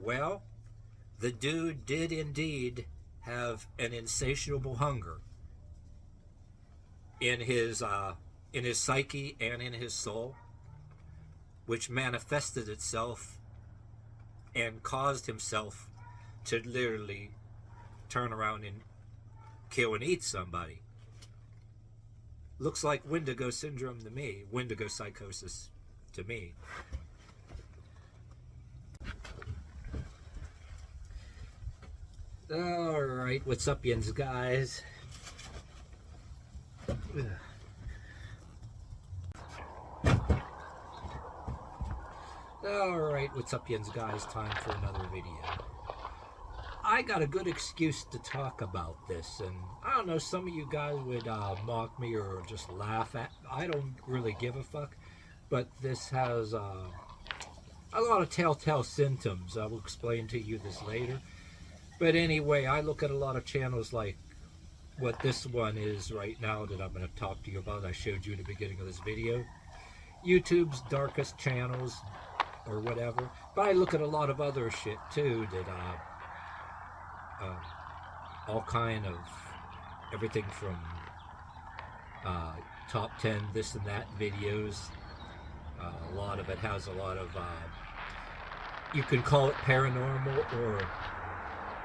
Well, the dude did indeed have an insatiable hunger in his psyche and in his soul, which manifested itself and caused himself to literally turn around and kill and eat somebody. Looks like Wendigo syndrome to me, Wendigo psychosis to me. Alright, what's up, yins, guys? Alright, what's up, yins, guys? Time for another video. I got a good excuse to talk about this, and I don't know, some of you guys would mock me or just laugh at. I don't really give a fuck, but this has a lot of telltale symptoms. I will explain to you this later. But anyway, I look at a lot of channels like what this one is right now that I'm going to talk to you about. I showed you in the beginning of this video. YouTube's darkest channels or whatever. But I look at a lot of other shit too that all kind of everything from top 10 this and that videos. A lot of it has a lot of you can call it paranormal, or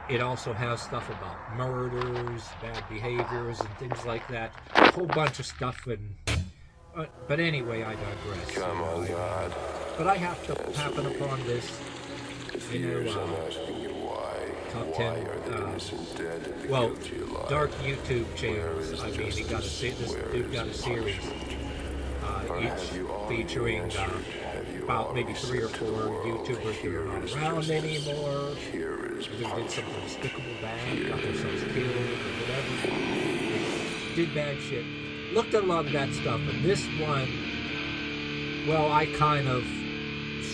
it also has stuff about murders, bad behaviors, and things like that. A whole bunch of stuff. And but anyway, I digress. Come on, God. But I have to happen upon this, you know, top 10, well, dark YouTube channels. I mean, he got this dude got a series, each featuring about maybe 3 or 4 YouTubers that are not around anymore. They did something despicable bad, got themselves killed or whatever. They did bad shit. Looked at a lot of that stuff, and this one, well, I kind of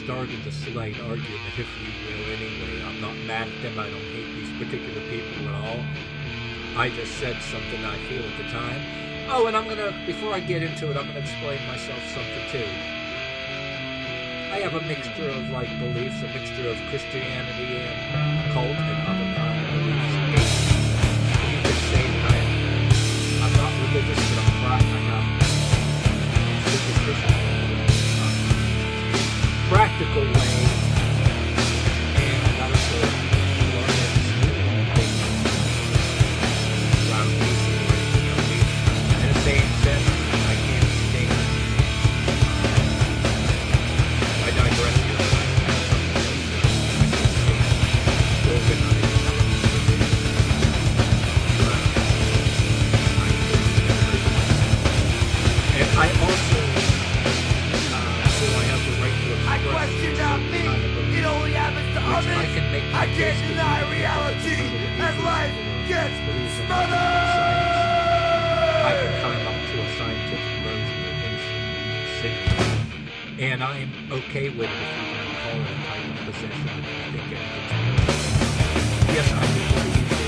started a slight argument, if you will, anyway. I'm not mad at them. I don't hate these particular people at all. I just said something I feel at the time. Oh, and I'm going to, before I get into it, I'm going to explain myself something too. I have a mixture of, like, beliefs, a mixture of Christianity and occult and other kind of beliefs. You could say that I'm not religious, but I have superstition. Practical way, and I also learn things around me, in the same sense. I can't stand I digress here. And I also question not me, it only happens to others. I can't deny reality as life gets smothered. I can climb up to a scientific version of this, and I am okay with it if you want to call it a type of possession. I think everything's good. Yes, I do believe it.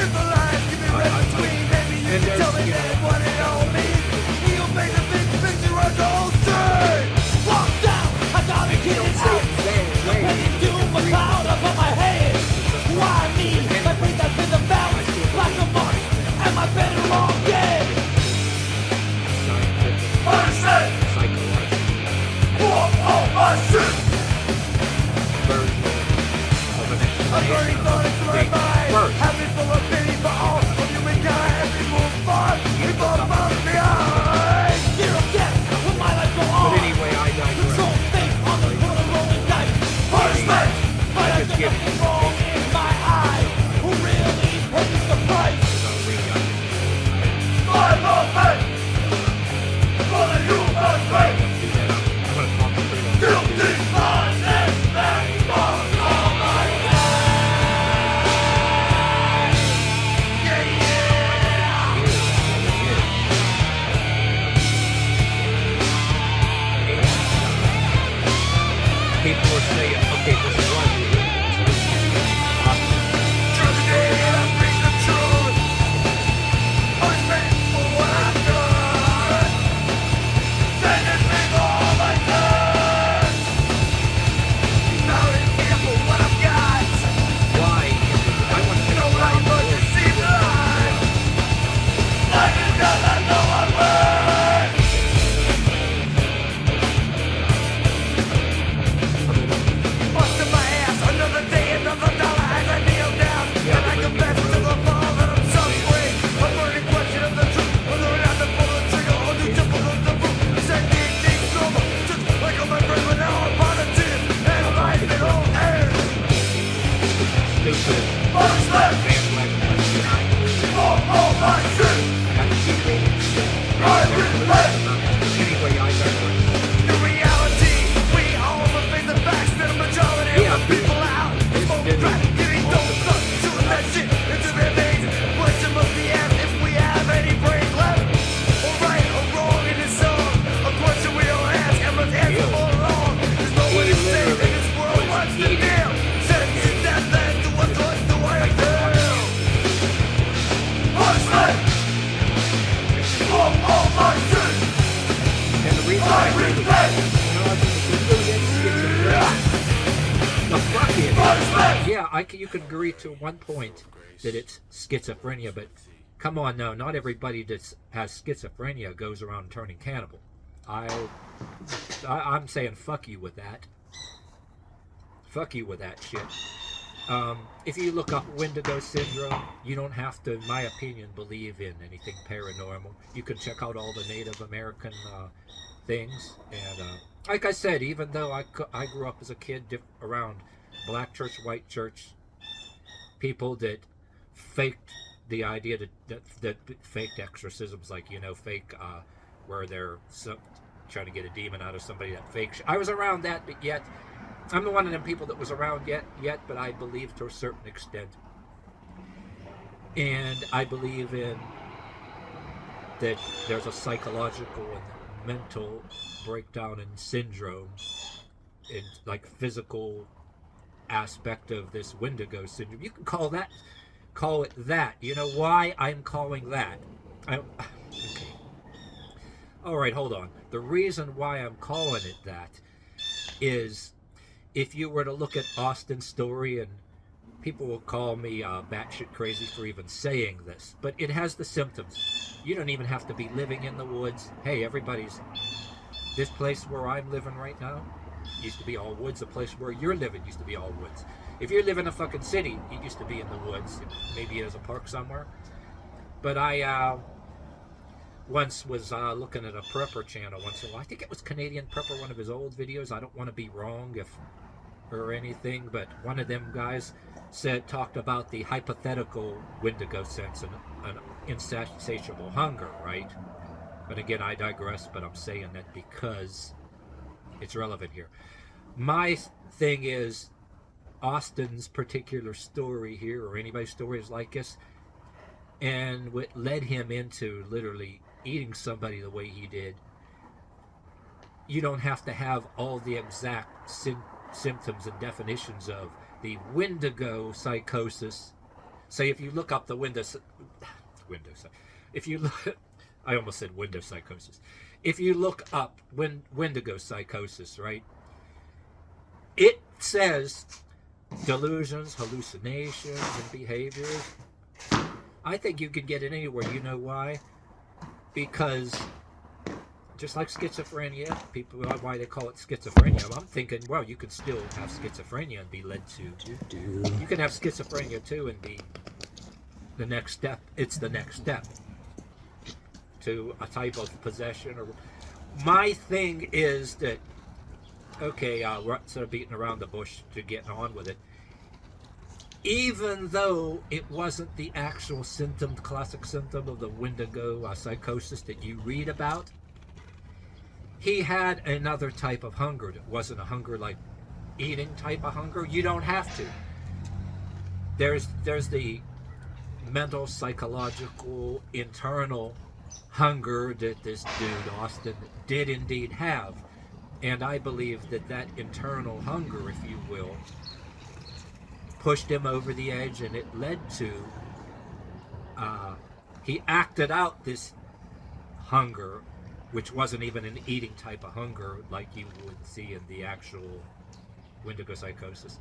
If the lines give me rest between, maybe you can tell me that what it all means. You'll make the big picture of the whole thing. Walk down, I got a kid out. The penny doom was cloud upon my head. Why me? My brain that's been the balance. Like a monk, am I better off dead? Understand? Psychological. Oh, my shit! Version of an A burning thought into my mind. Having full of pity for all of humankind. Every move far, we fall you can agree to one point that it's schizophrenia, but come on, no, not everybody that has schizophrenia goes around turning cannibal. I'm saying fuck you with that. Fuck you with that shit. If you look up Wendigo syndrome, you don't have to, in my opinion, believe in anything paranormal. You can check out all the Native American things. And like I said, even though I grew up as a kid around black church, white church, people that faked the idea that faked exorcisms, like, fake where they're trying to get a demon out of somebody, that fake I was around that, but yet I'm the one of them people that was around yet, but I believe to a certain extent. And I believe in that there's a psychological and mental breakdown and syndrome, in like physical aspect of this Wendigo syndrome. You can call it that. You know why I'm calling that? Okay. All right, hold on. The reason why I'm calling it that is, if you were to look at Austin's story, and people will call me batshit crazy for even saying this, but it has the symptoms. You don't even have to be living in the woods. Hey, this place where I'm living right now used to be all woods. The place where you're living used to be all woods. If you live in a fucking city, it used to be in the woods. Maybe there's a park somewhere. But I once was looking at a prepper channel once in a while. I think it was Canadian Prepper, one of his old videos. I don't want to be wrong or anything, but one of them guys talked about the hypothetical Wendigo sense and an insatiable hunger, right? But again, I digress, but I'm saying that because it's relevant here. My thing is, Austin's particular story here, or anybody's stories like this, and what led him into literally eating somebody the way he did, you don't have to have all the exact symptoms and definitions of the Wendigo psychosis. Say if you look up the if you look, I almost said window psychosis. If you look up Wendigo psychosis, right, it says delusions, hallucinations, and behaviors. I think you could get it anywhere. You know why? Because just like schizophrenia, people, why they call it schizophrenia, I'm thinking, well, you could still have schizophrenia and be led to. You can have schizophrenia too and be the next step. It's the next step to a type of possession. Or my thing is that, okay, we're sort of beating around the bush to getting on with it. Even though it wasn't the actual symptom, classic symptom of the Wendigo psychosis that you read about, he had another type of hunger that wasn't a hunger like eating type of hunger. You don't have to. There's the mental, psychological, internal hunger that this dude, Austin, did indeed have. And I believe that internal hunger, if you will, pushed him over the edge, and it led to he acted out this hunger, which wasn't even an eating type of hunger like you would see in the actual Wendigo psychosis.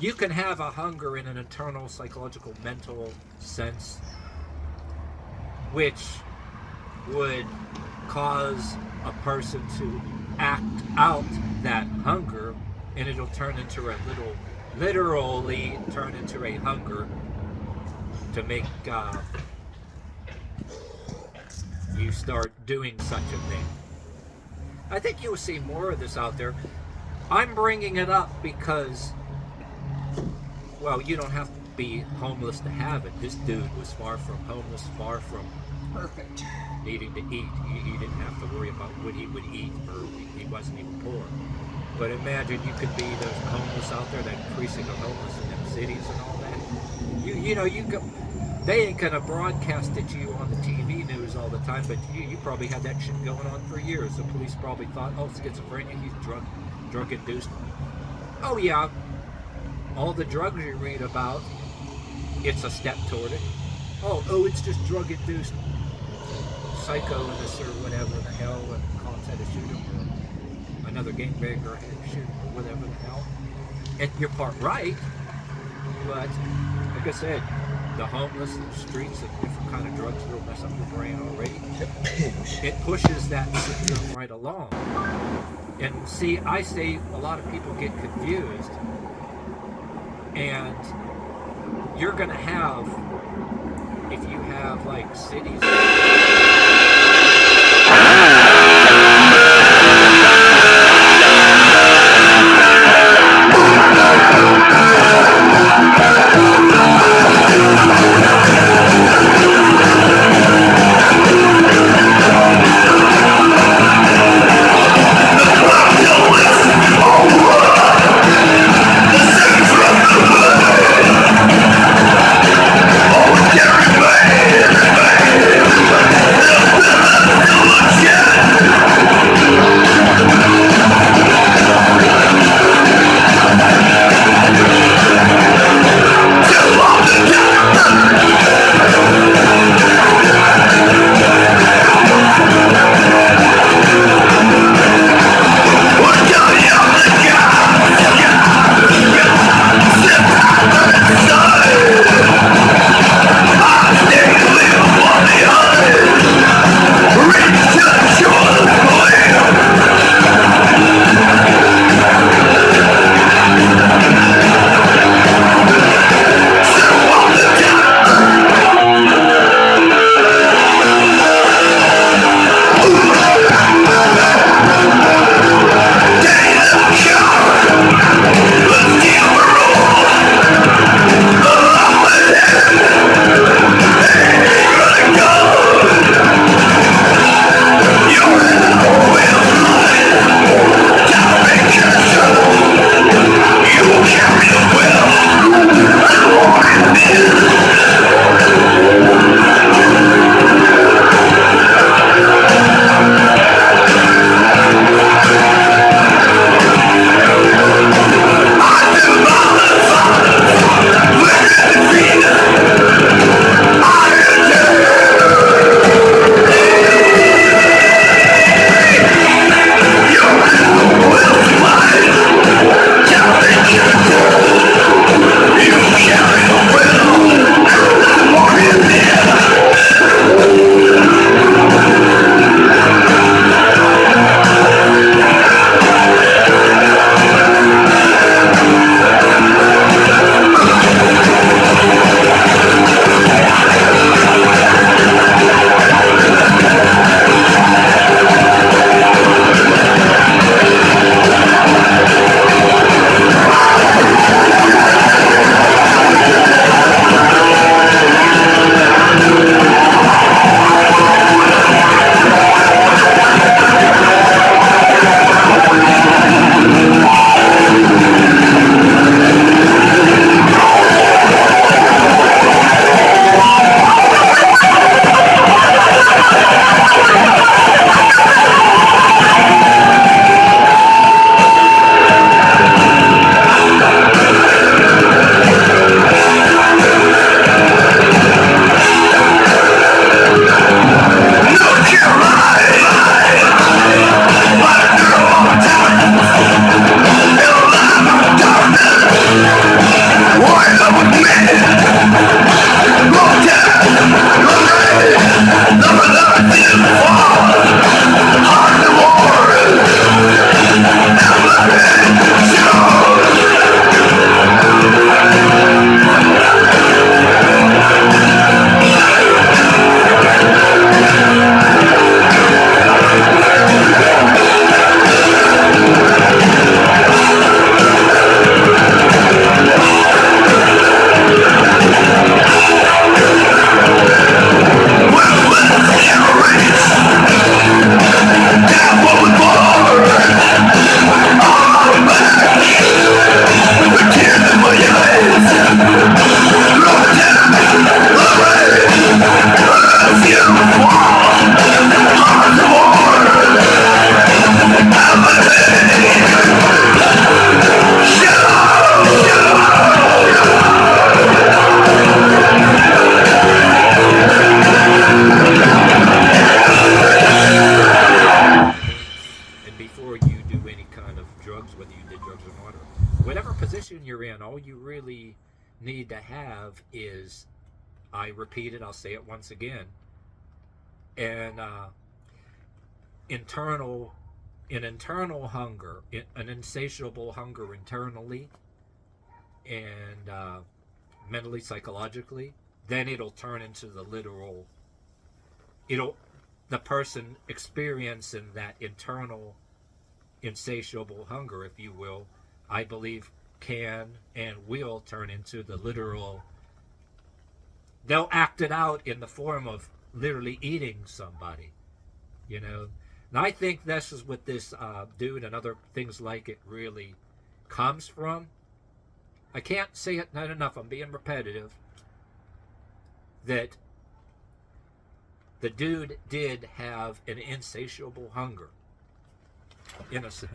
You can have a hunger in an internal psychological mental sense which would cause a person to act out that hunger, and it'll turn into literally turn into a hunger to make you start doing such a thing. I think you'll see more of this out there. I'm bringing it up because, well, you don't have to be homeless to have it. This dude was far from homeless, far from Perfect. needing to eat. He didn't have to worry about what he would eat, or he wasn't even poor. But imagine you could be those homeless out there, that increasing of homeless in them cities and all that. They ain't gonna broadcast it to you on the TV news all the time, but you probably had that shit going on for years. The police probably thought, oh, schizophrenia, he's drug induced. Oh yeah, all the drugs you read about, it's a step toward it. Oh, it's just drug induced psychosis or whatever the hell, and cops had to shoot him, or another gangbanger had to shoot him, or whatever the hell. And you're part right, But like I said, the homeless, the streets, and different kind of drugs will mess up your brain already. It pushes that syndrome right along. And see, I say a lot of people get confused, and you're going to have, if you have like cities. need to have is, I repeat it, I'll say it once again, an internal hunger, an insatiable hunger internally and mentally, psychologically. Then it'll turn into the literal, the person experiencing that internal insatiable hunger, if you will, I believe can and will turn into the literal, they'll act it out in the form of literally eating somebody, you know. And I think this is what this dude and other things like it really comes from. I can't say it not enough, I'm being repetitive, that the dude did have an insatiable hunger, in a sense.